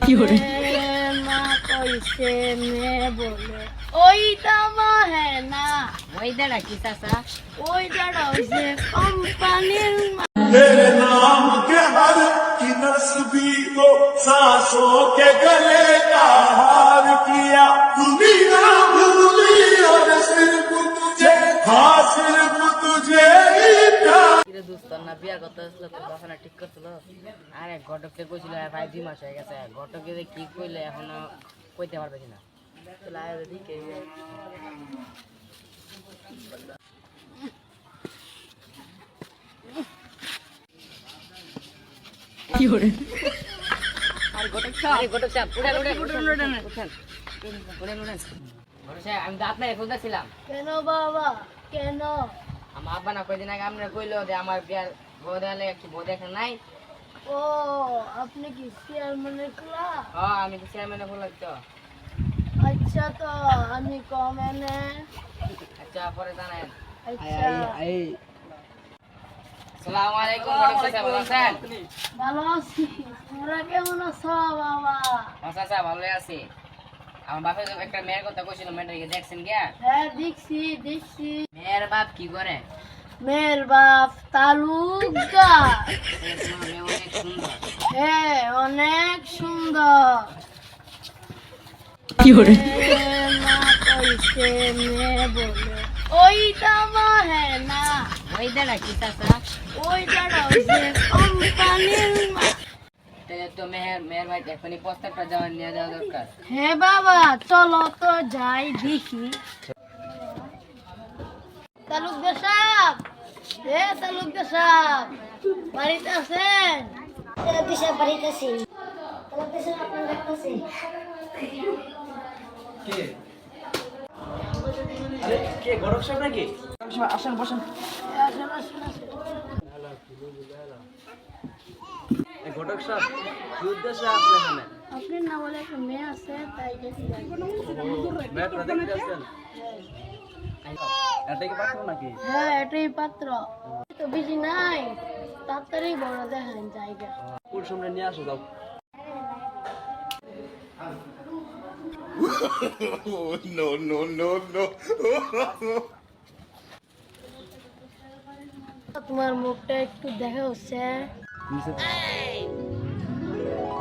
माँ कैसे मैं बोले ओई दामा है ना ওই দাঁড়া কি চাচা ओई दाड़ा उसे कंपनी तेरे नाम के हर की नस्बी को सांसों के गले का हार किया दुनिया भूली और सिर्फ तुझे हाँ सिर्फ तुझे ही प्यार কিরে দোস্ত না বিয়ার কথা ছিল তোর বাসা না ঠিক করছিল আরে ঘটককে কইছিল ভাই 2 মাস হয়ে গেছে ঘটকে যে কি কইলে এখনো কইতে পারবে কিনা চল আয় দেখি কি হরে আরে ঘটক সাহেব উঠেন আমি তো আপনার খুঁজতেছিলাম केनो बाबा केनो আমার আব্বা না কয়দিন আগে আমরা কইলো যে আমার বিয়ার বউ দেখালে একটু বউ দেখা নাই ओ आपने की चेयरमैन निकला আমি তো চেয়ারম্যানে বললাম তো अच्छा तो আমি কমেনে আচ্ছা পরে জানেন अच्छा আসসালামু আলাইকুম ঘটক সাহেব ভালো আছেন ভালো আছি তোমরা কেমন আছো বাবা আচ্ছা ভালোই আছি আমার বাপে তো একটা মেয়ের কথা কইছিল মেয়েটাকে দেখছেন গিয়া হ্যাঁ দেখছি মেয়ের বাপ কি করে মেয়ের বাপ তালুকদার মেয়ে অনেক সুন্দর হ্যাঁ অনেক সুন্দর কি করে মা কইছে মেয়ে বলে ওই দামা হ্যাঁ না ওই দাঁড়া কি চাচা ওই দাঁড়া হইছে কোম্পানির তাহলে তো মেয়ের ভাই এখনই প্রস্তাবটা যাওয়া নিয়ে যাওয়া দরকার হ্যাঁ বাবা চলো তো যাই দেখি তালুকদার সাহেব তালুকদার সাহেব বাড়িতে আছেন দিশা বাড়িতে আছি তাহলে দেশে আপনার দেখতেছি আরে কে গরম সাহেব নাকি আসেন বসেন আসেন আসেন আসেন এই ঘটক সাহেব কি উদ্দেশ্যে আসলেন এখানে আপনি না বলে একটা মেয়ে আছে তাই গেছি মেয়েটা দেখতে আসছেন এটা কি পাত্র নাকি হ্যাঁ এটাই পাত্র তো বেশি নাই তাড়াতাড়ি বড় দেখেন জায়গা ফুল সামনে নিয়ে আসো যাও no no no no তোমার মুখটা একটু দেখা হচ্ছে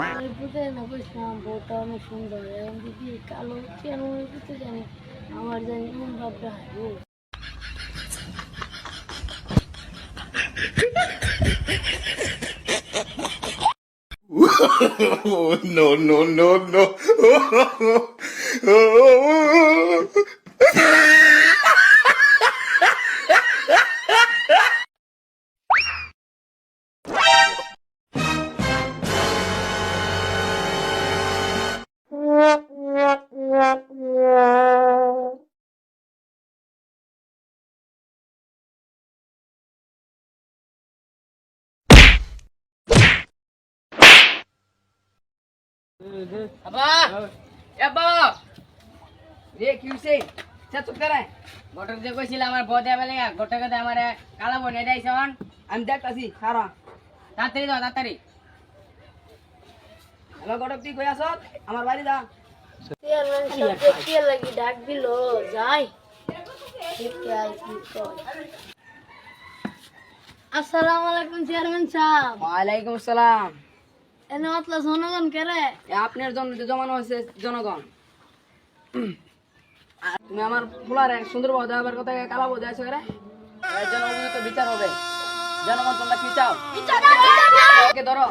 আমি বুঝতে না বুঝলাম বউটা অনেক সুন্দর এবং যদি কালো কেন বুঝতে জানি আমার জানি এমন ভাবটা হয় no no no no আব্বা আব্বা রে কি হইছে চুপ করে ঘটক যে কইছিল আমার বউ দেবে লাগা ঘটকে দে আমারে কালা বনে দাইছন আমি দেখতাছি খারা তাড়াতাড়ি দাও তাড়াতাড়ি হ্যালো ঘটক তুই কই আছ আমার বাড়ি যা চেয়ারম্যান সাহেব দেখতে লাগি ডাক দিল যাই ঠিক আছে আসসালামু আলাইকুম চেয়ারম্যান সাহেব ওয়ালাইকুম আসসালাম এনে অতলা জনগণ কেরে আপনার জন্য জমানো হয়েছে জনগণ তুমি আমার ফুলার সুন্দর বউ দেওয়ার কথা কালা বউ দেওয়া রে জনগণ তো বিচার হবে জনগণ তোমরা কি চাও ওকে ধরো